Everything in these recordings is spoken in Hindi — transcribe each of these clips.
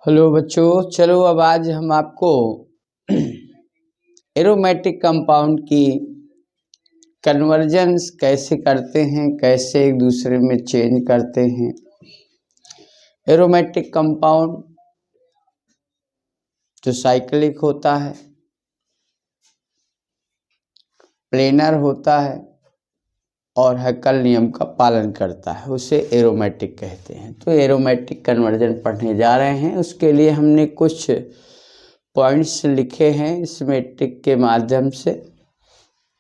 हेलो बच्चों, चलो अब आज हम आपको एरोमेटिक कंपाउंड की कन्वर्जन्स कैसे करते हैं, कैसे एक दूसरे में चेंज करते हैं। एरोमेटिक कंपाउंड जो साइक्लिक होता है, प्लेनर होता है और हैकल नियम का पालन करता है, उसे एरोमेटिक कहते हैं। तो एरोमेटिक कन्वर्जन पढ़ने जा रहे हैं। उसके लिए हमने कुछ पॉइंट्स लिखे हैं इस मैट्रिक के माध्यम से,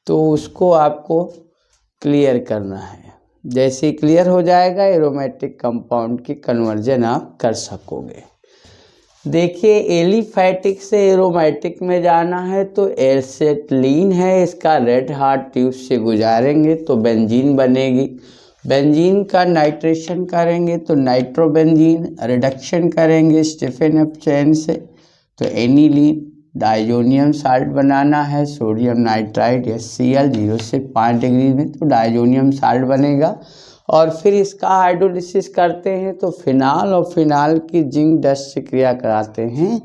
तो उसको आपको क्लियर करना है। जैसे ही क्लियर हो जाएगा एरोमेटिक कंपाउंड की कन्वर्जन आप कर सकोगे। देखिए, एलिफैटिक से एरोमेटिक में जाना है तो एसिटिलीन है, इसका रेड हार्ट ट्यूब से गुजारेंगे तो बेंजीन बनेगी। बेंजीन का नाइट्रेशन करेंगे तो नाइट्रोबेंजीन, रिडक्शन करेंगे स्टीफन अप चेन से तो एनिलीन। डाइजोनियम साल्ट बनाना है, सोडियम नाइट्राइड HCl 0 से 5 डिग्री में तो डाइजोनियम साल्ट बनेगा। और फिर इसका हाइड्रोलिसिस करते हैं तो फिनाल और फिनाल की जिंक डस्ट से क्रिया कराते हैं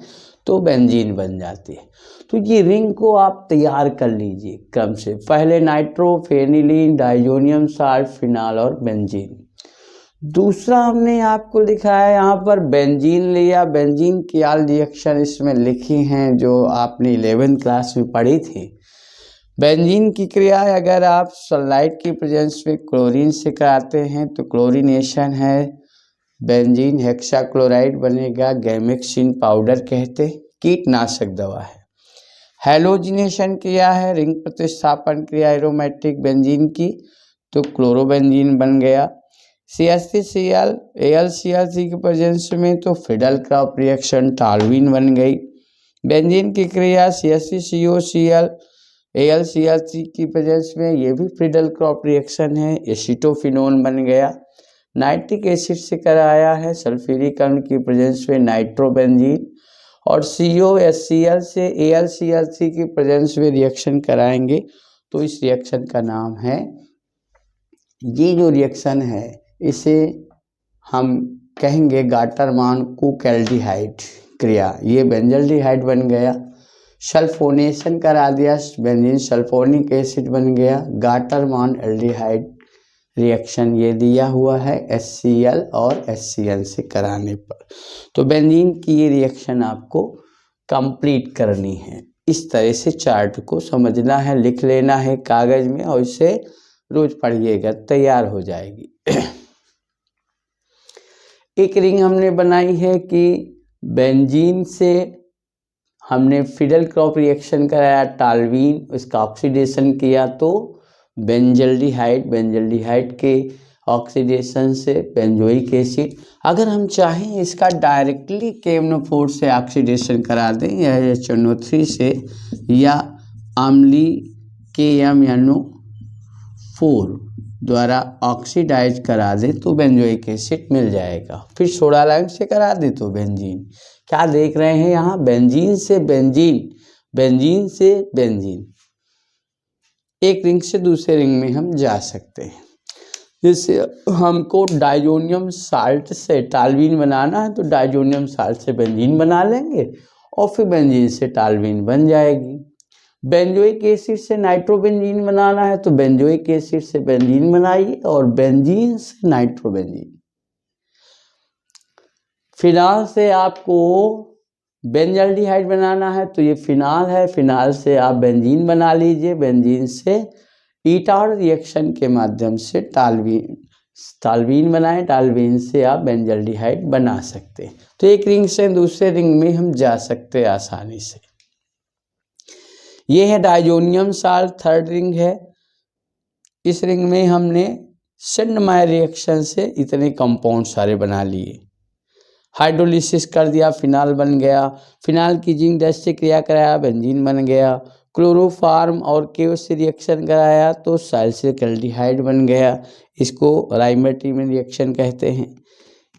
तो बेंजीन बन जाती है। तो ये रिंग को आप तैयार कर लीजिए क्रम से, पहले नाइट्रो, फेनिलीन, डाइजोनियम साल्ट, फिनाल और बेंजीन। दूसरा हमने आपको लिखा है यहाँ पर बेंजीन लिया। बेंजीन की आल रिएक्शन इसमें लिखी हैं जो आपने 11th क्लास में पढ़ी थी। बेंजीन की क्रिया अगर आप सनलाइट की प्रेजेंस में क्लोरीन से कराते हैं तो क्लोरीनेशन है, बेंजीन हेक्साक्लोराइड बनेगा, गैमेक्सिन पाउडर कहते, कीटनाशक दवा है। हैलोजिनेशन किया है, रिंग प्रतिस्थापन क्रिया एरोमेटिक बेंजीन की तो क्लोरोबेंजीन बन गया। CH3Cl AlCl3 की प्रेजेंस में तो फिडल-क्रॉप रिएक्शन टॉल्यूइन बन गई। बेंजीन की क्रिया CH3COCl AlCl3 की प्रेजेंस में, ये भी फिडल-क्रॉप रिएक्शन है, एसीटोफिनोन बन गया। नाइट्रिक एसिड से कराया है सल्फ्यूरिक अम्ल की प्रेजेंस में नाइट्रोबेंजीन, और COHCl से AlCl3 की प्रेजेंस में रिएक्शन कराएंगे तो इस रिएक्शन का नाम है, ये जो रिएक्शन है इसे हम कहेंगे गाटरमान कूक एल्डिहाइड क्रिया। ये बेंजल्डिहाइड बन गया। सल्फोनेशन करा दिया, बेंजीन सल्फोनिक एसिड बन गया। गाटरमान एल्डिहाइड रिएक्शन ये दिया हुआ है HCl और HCl से कराने पर। तो बेंजीन की ये रिएक्शन आपको कंप्लीट करनी है। इस तरह से चार्ट को समझना है, लिख लेना है कागज में और इसे रोज पढ़िएगा, तैयार हो जाएगी। एक रिंग हमने बनाई है कि बेंजीन से हमने फिडल-क्रॉप रिएक्शन कराया टॉल्यूइन, उसका ऑक्सीडेशन किया तो बेंजल्डिहाइड, बेंजल्डिहाइड के ऑक्सीडेशन से बेंजोइक एसिड। अगर हम चाहें इसका डायरेक्टली KMnO4 से ऑक्सीडेशन करा दें या HNO3 से, या आम्लीय KMnO4 द्वारा ऑक्सीडाइज करा दे तो बेंजोइक एसिड मिल जाएगा। फिर सोडा लाइम से करा दे तो बेंजीन। क्या देख रहे हैं यहाँ, बेंजीन से बेंजीन, बेंजीन से बेंजीन, एक रिंग से दूसरे रिंग में हम जा सकते हैं। जैसे हमको डाइजोनियम साल्ट से टॉल्यूइन बनाना है तो डाइजोनियम साल्ट से बेंजीन बना लेंगे और फिर बेंजीन से टॉल्यूइन बन जाएगी। बेंजोइक एसिड से नाइट्रोबेंजीन बनाना है तो बेंजोइक एसिड से बेंजीन बनाइए और बेंजीन से नाइट्रोबेंजीन। फिनाल से आपको बेंजल्डिहाइड बनाना है तो ये फिनाल है, फिनाल से आप बेंजीन बना लीजिए, बेंजीन से ईटार रिएक्शन के माध्यम से टॉल्यूइन बनाएं, टॉल्यूइन से आप बेंजल्डिहाइड बना सकते हैं। तो एक रिंग से दूसरे रिंग में हम जा सकते हैं आसानी से। ये है डाइजोनियम साल्ट, थर्ड रिंग है। इस रिंग में हमने सेंडमायर रिएक्शन से इतने कंपाउंड सारे बना लिए। हाइड्रोलिसिस कर दिया, फिनाल बन गया। फिनाल की जिंक डस्ट से क्रिया कराया, बेंजीन बन गया। क्लोरोफार्म और केओ से रिएक्शन कराया तो सैलिसिलिक एल्डिहाइड बन गया। इसको राइमेटिमन रिएक्शन कहते हैं।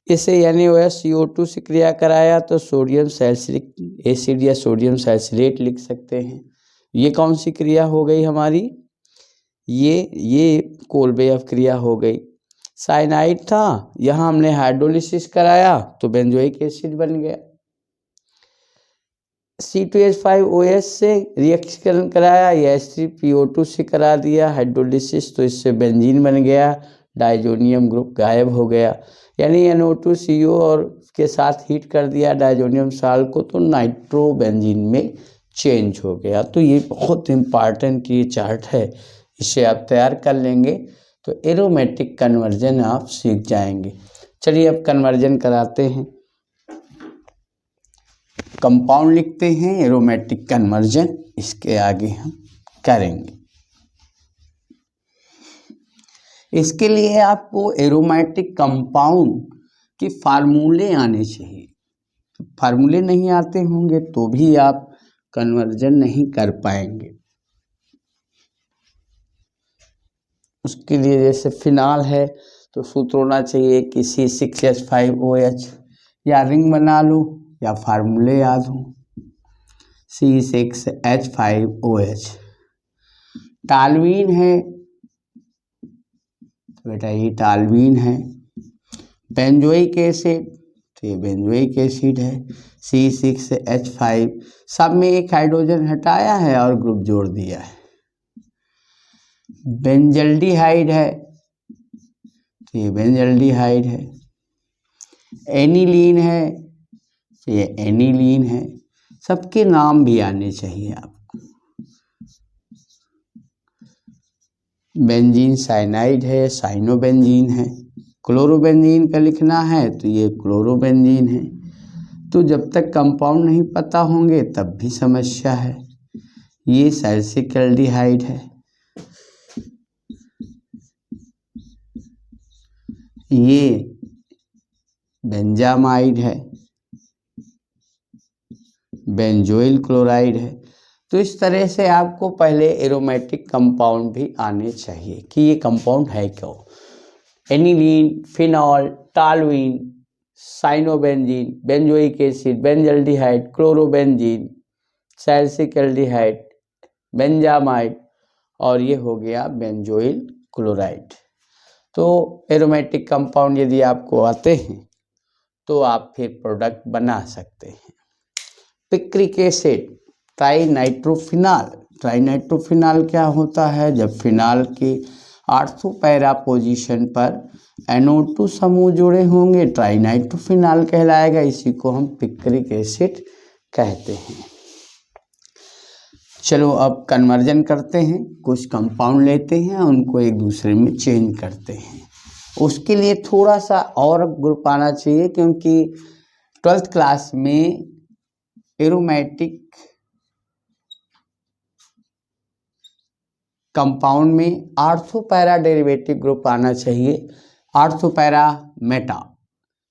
इसे NaOH CO2 से क्रिया कराया तो सोडियम सैलिसिलिक एसिड या सोडियम सैलिसिलेट लिख सकते हैं। ये कौन सी क्रिया हो गई हमारी, ये कोलबेव क्रिया हो गई। साइनाइड था, यहाँ हमने हाइड्रोलिसिस कराया तो बेंजोइक एसिड बन गया। C2H5OH से रिएक्शन कराया, या H3PO2 से करा दिया हाइड्रोलिसिस, तो इससे बेंजीन बन गया, डाइजोनियम ग्रुप गायब हो गया। यानी NO2CO और के साथ हीट कर दिया डाइजोनियम साल्ट को, तो नाइट्रो बेंजीन में चेंज हो गया। तो ये बहुत इम्पॉर्टेंट ये चार्ट है, इसे आप तैयार कर लेंगे तो एरोमेटिक कन्वर्जन आप सीख जाएंगे। चलिए अब कन्वर्जन कराते हैं। कंपाउंड लिखते हैं, एरोमेटिक कन्वर्जन इसके आगे हम करेंगे। इसके लिए आपको एरोमेटिक कंपाउंड के फार्मूले आने चाहिए। फार्मूले नहीं आते होंगे तो भी आप कन्वर्जन नहीं कर पाएंगे। उसके लिए जैसे फिनाल है तो सूत्र होना चाहिए कि C6H5OH, या रिंग बना लो या फार्मूले याद हो। C6H5OH। टालवीन है तो बेटा ये टालवीन है। बेंजोइक एसिड तो ये बेंजोइक एसिड है। C6H5, सब में एक हाइड्रोजन हटाया है और ग्रुप जोड़ दिया है। बेंजल्डिहाइड है तो ये बेंजल्डिहाइड है। एनिलीन है तो ये एनिलीन है। सबके नाम भी आने चाहिए आपको। बेंजीन साइनाइड है, साइनोबेंजीन है। क्लोरोबेंजीन का लिखना है तो ये क्लोरोबेंजीन है। तो जब तक कंपाउंड नहीं पता होंगे तब भी समस्या है। ये सैलिसिल्डिहाइड है, ये बेंजामाइड है, बेंजोइल क्लोराइड है। तो इस तरह से आपको पहले एरोमेटिक कंपाउंड भी आने चाहिए कि ये कंपाउंड है क्या। Aniline, phenol, toluene, cyanobenzene, benzoic acid, benzaldehyde, chlorobenzene, salicylaldehyde, benzamide, और ये हो गया बेंजोइल क्लोराइड। तो एरोमेटिक कंपाउंड यदि आपको आते हैं तो आप फिर प्रोडक्ट बना सकते हैं। Picric acid, ट्राइनाइट्रोफिनाल। ट्राइनाइट्रोफिनाल क्या होता है? जब फिनाल के ऑर्थो पैरा पोजीशन पर NO2 समूह जुड़े होंगे ट्राइनाइट्रोफिनाल कहलाएगा। इसी को हम पिक्रिक एसिड कहते हैं। चलो अब कन्वर्जन करते हैं। कुछ कंपाउंड लेते हैं उनको एक दूसरे में चेंज करते हैं। उसके लिए थोड़ा सा और ग्रुप आना चाहिए, क्योंकि 12th क्लास में एरोमेटिक कंपाउंड में ऑर्थो पैरा डेरिवेटिव ग्रुप आना चाहिए। ऑर्थो पैरा मेटा,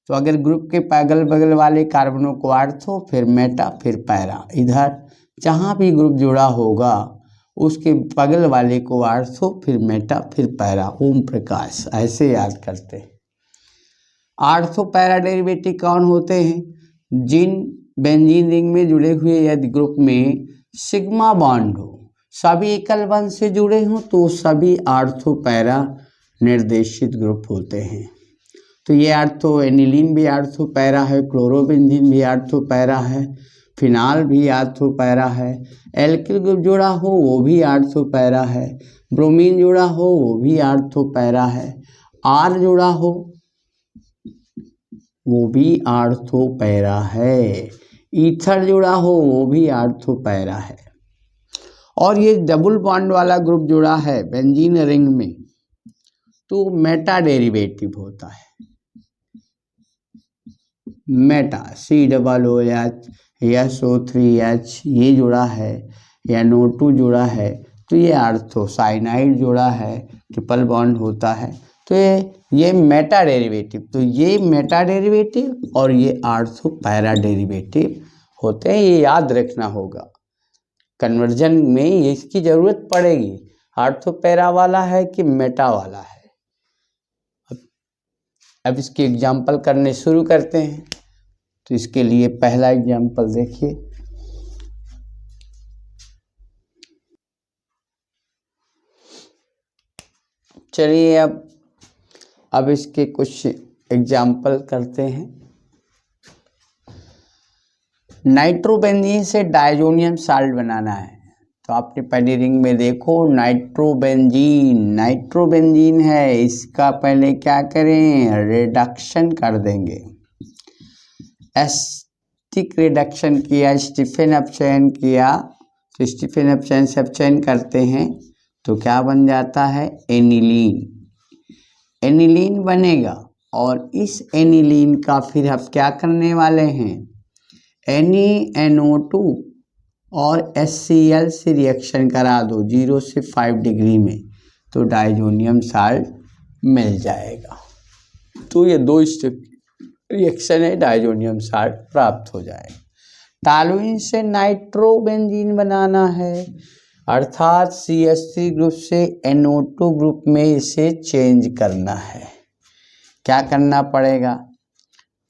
तो अगर ग्रुप के अगल बगल वाले कार्बनों को ऑर्थो, फिर मेटा, फिर पैरा, इधर जहाँ भी ग्रुप जुड़ा होगा उसके बगल वाले को ऑर्थो, फिर मेटा, फिर पैरा। ओम प्रकाश, ऐसे याद करते हैं। ऑर्थो पैरा डेरिवेटिव कौन होते हैं? जिन बेंजीन रिंग में जुड़े हुए यदि ग्रुप में सिग्मा बॉन्ड हो, सभी एकल बंध से जुड़े हों, तो सभी ऑर्थो पैरा निर्देशित ग्रुप होते हैं। तो ये ऑर्थो, एनिलीन भी ऑर्थो पैरा है, क्लोरोबेंजीन भी ऑर्थो पैरा है, फिनाल भी ऑर्थो पैरा है, एल्किल ग्रुप जुड़ा हो वो भी ऑर्थो पैरा है, ब्रोमीन जुड़ा हो वो भी ऑर्थो पैरा है, आर जुड़ा हो वो भी ऑर्थो पैरा है, ईथर जुड़ा हो वो भी ऑर्थो पैरा है। और ये डबल बॉन्ड वाला ग्रुप जुड़ा है बेंजीन रिंग में तो मेटा डेरिवेटिव होता है। मेटा, COOH, SO3H ये जुड़ा है, या NO2 जुड़ा है तो ये ऑर्थो, साइनाइड जुड़ा है, ट्रिपल बॉन्ड होता है, तो ये मेटा डेरिवेटिव। तो ये मेटा डेरिवेटिव और ये ऑर्थो पैरा डेरिवेटिव होते हैं। ये याद रखना होगा, कन्वर्जन में ये इसकी ज़रूरत पड़ेगी। ऑर्थो पैरा वाला है कि मेटा वाला है। अब इसके एग्जाम्पल करने शुरू करते हैं। तो इसके लिए पहला एग्जाम्पल देखिए। चलिए अब इसके कुछ एग्जाम्पल करते हैं। नाइट्रोबेंजीन से डायजोनियम साल्ट बनाना है, तो आपने पहली रिंग में देखो नाइट्रोबेंजीन है, इसका पहले क्या करें, रिडक्शन कर देंगे। एसिटिक रिडक्शन किया, स्टीफन अपचयन किया, तो स्टीफन अपचयन से अपचयन करते हैं तो क्या बन जाता है, एनिलीन बनेगा। और इस एनिलीन का फिर हम क्या करने वाले हैं, NaNO2 और HCl से रिएक्शन करा दो 0 से 5 डिग्री में, तो डायजोनियम साल्ट मिल जाएगा। तो ये 2 स्टेप रिएक्शन है, डायजोनियम साल्ट प्राप्त हो जाएगा। टॉलुइन से नाइट्रोबेंजीन बनाना है, अर्थात CH3 ग्रुप से NO2 ग्रुप में इसे चेंज करना है। क्या करना पड़ेगा,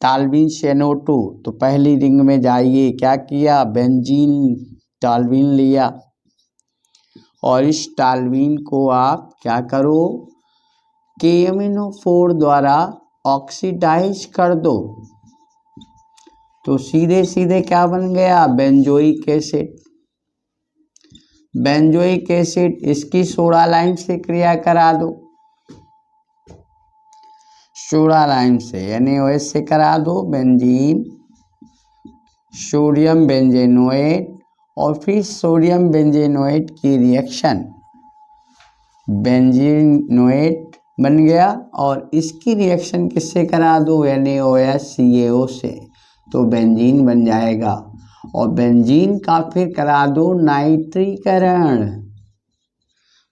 टॉलुइन से NO2, तो पहली रिंग में जाइए, क्या किया, बेंजीन टॉलुइन लिया और इस टॉलुइन को आप क्या करो, KMnO4 द्वारा ऑक्सीडाइज कर दो, तो सीधे सीधे क्या बन गया, बेंजोइक एसिड। बेंजोइक एसिड, इसकी सोडा लाइम से क्रिया करा दो, सोडा लाइम से NaOH से करा दो, बेंजीन सोडियम बेंजेनोएट, और फिर सोडियम बेंजेनोएट की रिएक्शन बेंजीनोएट बन गया, और इसकी रिएक्शन किससे करा दो, NaOH CaO से, तो बेंजीन बन जाएगा। और बेंजीन का फिर करा दो नाइट्रीकरण,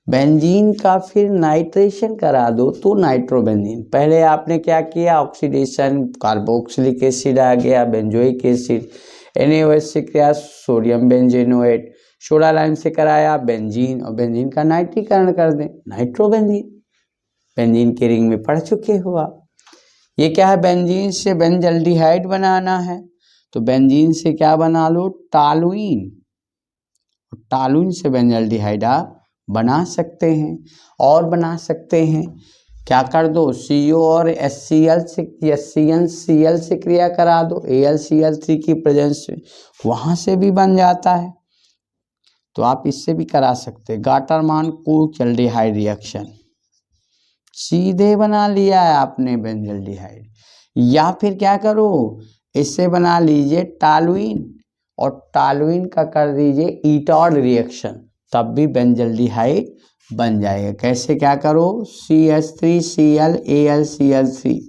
बेंजीन का फिर नाइट्रेशन करा दो, तो नाइट्रोबेंजीन। पहले आपने क्या किया, ऑक्सीडेशन, कार्बोक्सिलिक एसिड आ गया, बेंजोइक एसिड, NaOH से किया सोडियम बेंजेनोएट, सोडा लाइम से कराया बेंजीन, और बेंजीन का नाइट्रीकरण कर दें, नाइट्रोबेंजीन। बेंजीन के रिंग में पढ़ चुके हो आप। ये क्या है, बेंजीन से बेंजल्डिहाइड बनाना है, तो बेंजीन से क्या बना लो, टॉलुइन, टॉलुइन से बेंजल्डिहाइड आप बना सकते हैं। और बना सकते हैं, क्या कर दो, CO और HCl से क्रिया करा दो, AlCl3 की प्रेजेंस में, वहाँ से भी बन जाता है, तो आप इससे भी करा सकते हैं। गाटरमान कोल्चल्डिहाइड रिएक्शन, सीधे बना लिया है आपने बेंजल्डिहाइड। या फिर क्या करो, इससे बना लीजिए टॉलुइन, और टॉलुइन का कर दीजिए ईटॉड रिएक्शन, तब भी बेंजल्डिहाइड बन जाएगा। कैसे, क्या करो, CH3Cl AlCl3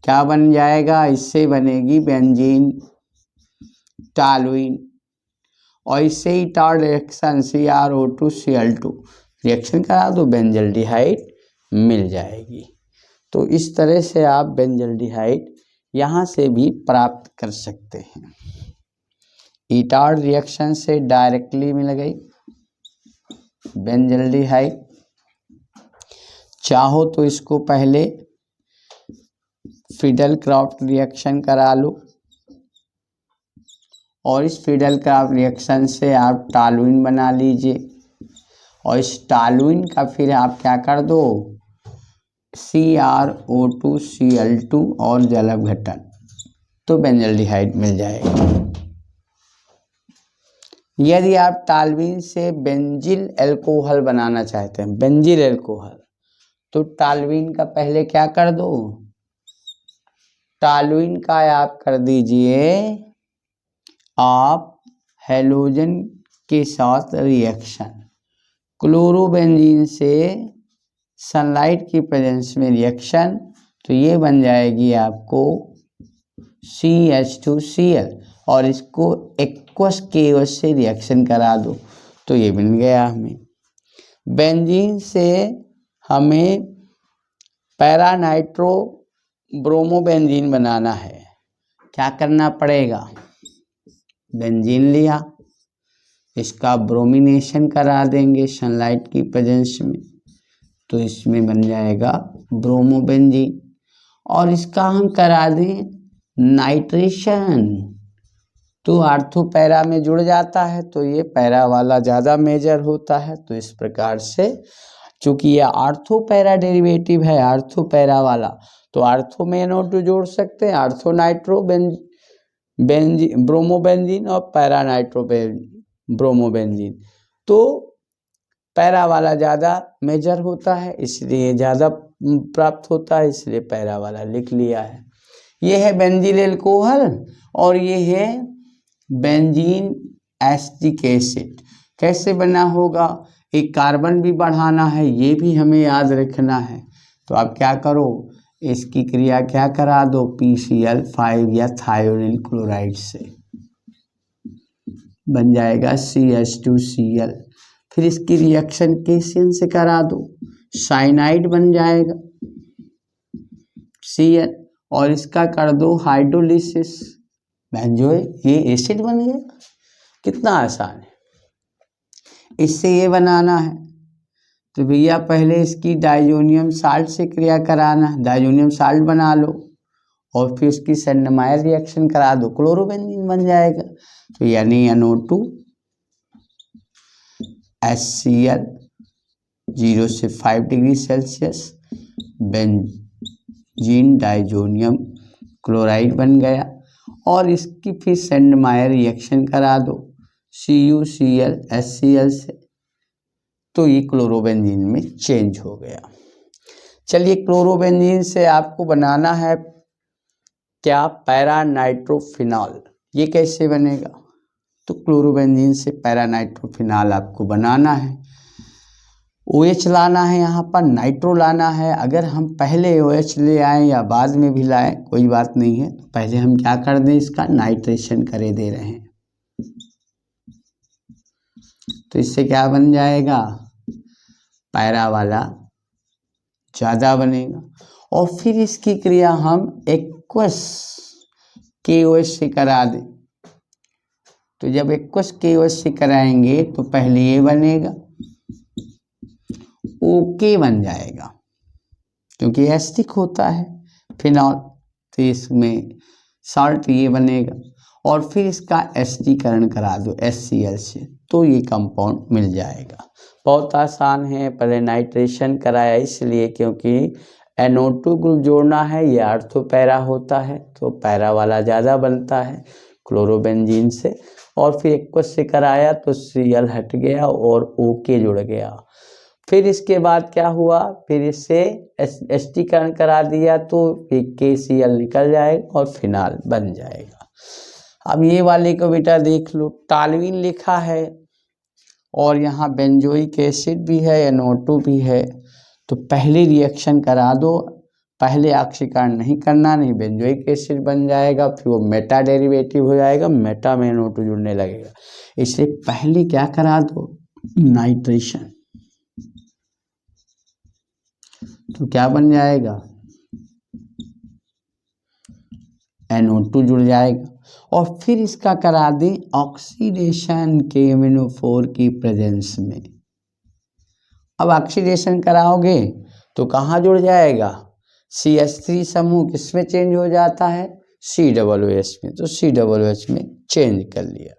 क्या बन जाएगा, इससे बनेगी बेंजीन टॉलुइन, और इससे ईटॉड रिएक्शन CrO2Cl2 रिएक्शन करा दो, बेंजल्डिहाइड मिल जाएगी। तो इस तरह से आप बेंजल्डिहाइड यहाँ से भी प्राप्त कर सकते हैं। ईटॉड रिएक्शन से डायरेक्टली मिल गई बेंजल्डिहाइड। चाहो तो इसको पहले फिडेल-क्राफ्ट रिएक्शन करा लो, और इस फिडेल-क्राफ्ट रिएक्शन से आप टॉलुइन बना लीजिए, और इस टॉलुइन का फिर आप क्या कर दो, CrO2Cl2 और जल अपघटन, तो बेंजल्डिहाइड मिल जाएगा। यदि आप टॉलुइन से बेंजिल अल्कोहल बनाना चाहते हैं, बेंजिल अल्कोहल, तो टॉलुइन का पहले क्या कर दो, टॉलुइन का आप कर दीजिए आप हेलोजन के साथ रिएक्शन, क्लोरोबेंजीन से सनलाइट की प्रेजेंस में रिएक्शन, तो ये बन जाएगी आपको CH2Cl, और इसको एक्वस KOH से रिएक्शन करा दो, तो ये बन गया हमें। बेंजीन से हमें पैरा नाइट्रो ब्रोमोबेंजीन बनाना है। क्या करना पड़ेगा, बेंजीन लिया, इसका ब्रोमिनेशन करा देंगे सनलाइट की प्रेजेंस में, तो इसमें बन जाएगा ब्रोमोबेंजीन, और इसका हम करा दें नाइट्रेशन, तो आर्थो पैरा में जुड़ जाता है, तो ये पैरा वाला ज़्यादा मेजर होता है। तो इस प्रकार से, चूँकि ये आर्थो पैरा डेरिवेटिव है, आर्थो पैरा वाला, तो आर्थो में NO2 जोड़ सकते हैं, आर्थो नाइट्रो ब्रोमोबेंजीन और ब्रोमोबेंजीन। तो पैरा वाला ज़्यादा मेजर होता है, इसलिए ज़्यादा प्राप्त होता है, इसलिए पैरा वाला लिख लिया है। ये है बेंजील अल्कोहल और ये है बेंजीन एसिटिक एसिड। कैसे बना होगा, एक कार्बन भी बढ़ाना है, ये भी हमें याद रखना है। तो आप क्या करो, इसकी क्रिया क्या करा दो, PCl5 या थायोनिल क्लोराइड से बन जाएगा CH2Cl। फिर इसकी रिएक्शन केशियन से करा दो, साइनाइड बन जाएगा Cl, और इसका कर दो हाइड्रोलिसिस, बेंजोए, ये एसिड बन गया। कितना आसान है। इससे ये बनाना है तो भैया पहले इसकी डाइजोनियम साल्ट से क्रिया कराना है, डाइजोनियम साल्ट बना लो और फिर उसकी सेंडमायर रिएक्शन करा दो, क्लोरोबेंजीन बन जाएगा। तो यानी NO2 HCl 0 से 5 degree Celsius benzene diazonium chloride बन गया। और इसकी फिर सेंडमायर रिएक्शन करा दो CuCl HCl से, तो ये क्लोरोबेंजीन में चेंज हो गया। चलिए क्लोरोबेंजीन से आपको बनाना है क्या, पैरा नाइट्रोफिनॉल। ये कैसे बनेगा, तो क्लोरोबेंजीन से पैरा नाइट्रोफिनॉल आपको बनाना है। OH लाना है, यहाँ पर नाइट्रो लाना है। अगर हम पहले OH ले आए या बाद में भी लाए कोई बात नहीं है, तो पहले हम क्या कर दें, इसका नाइट्रेशन करे दे रहे हैं। तो इससे क्या बन जाएगा, पैरा वाला ज़्यादा बनेगा। और फिर इसकी क्रिया हम एक्वस KOH से करा दें। तो जब एक्वस KOH से कराएंगे तो पहले ये बनेगा, OK बन जाएगा क्योंकि एसिडिक होता है फिनॉल, तो इसमें साल्ट ये बनेगा। और फिर इसका एसिडीकरण करा दो HCl से, तो ये कंपाउंड मिल जाएगा। बहुत आसान है। पहले नाइट्रेशन कराया इसलिए क्योंकि NO2 ग्रुप जोड़ना है, ये ऑर्थोपैरा होता है, तो पैरा वाला ज़्यादा बनता है क्लोरोबेंजीन से। और फिर एक्वस से कराया तो Cl हट गया और OK जुड़ गया। फिर इसके बाद क्या हुआ, फिर इससे एसिडीकरण करा दिया तो KCl निकल जाएगा और फिनाल बन जाएगा। अब ये वाले को बेटा देख लो, टालविन लिखा है और यहाँ बेंजोइक एसिड भी है, NO2 भी है। तो पहले रिएक्शन करा दो, पहले ऑक्सीकरण नहीं करना, नहीं बेंजोइक एसिड बन जाएगा, फिर वो मेटा डेरिवेटिव हो जाएगा, मेटा में NO2 जुड़ने लगेगा। इसलिए पहले क्या करा दो, नाइट्रेशन। तो क्या बन जाएगा, NO2 जुड़ जाएगा। और फिर इसका करा दें ऑक्सीडेशन KMnO4 की प्रेजेंस में। अब ऑक्सीडेशन कराओगे तो कहाँ जुड़ जाएगा, CH3 समूह किसमें चेंज हो जाता है, COOH में। तो COOH में चेंज कर लिया।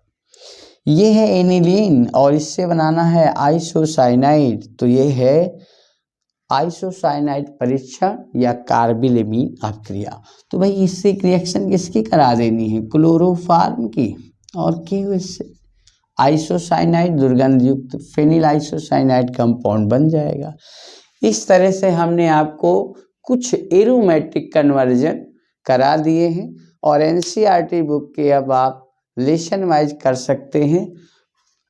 ये है एनिलीन और इससे बनाना है आइसोसाइनाइड। तो ये है आइसोसाइनाइड परीक्षण या कार्बिलेमीन अभिक्रिया। तो भाई इससे रिएक्शन किसकी करा देनी है, क्लोरोफार्म की और KOH से। आइसोसाइनाइड दुर्गंध युक्त फेनिल आइसोसाइनाइड कंपाउंड बन जाएगा। इस तरह से हमने आपको कुछ एरोमेटिक कन्वर्जन करा दिए हैं और NCERT बुक के अब आप लेसन वाइज कर सकते हैं।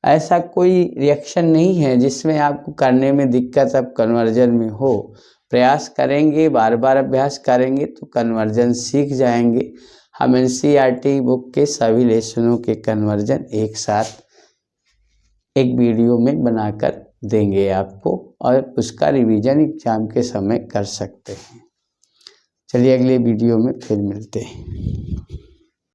ऐसा कोई रिएक्शन नहीं है जिसमें आपको करने में दिक्कत अब कन्वर्जन में हो। प्रयास करेंगे, बार बार अभ्यास करेंगे तो कन्वर्जन सीख जाएंगे। हम NCERT बुक के सभी लेसनों के कन्वर्जन एक साथ एक वीडियो में बनाकर देंगे आपको और उसका रिवीजन एग्जाम के समय कर सकते हैं। चलिए अगले वीडियो में फिर मिलते हैं।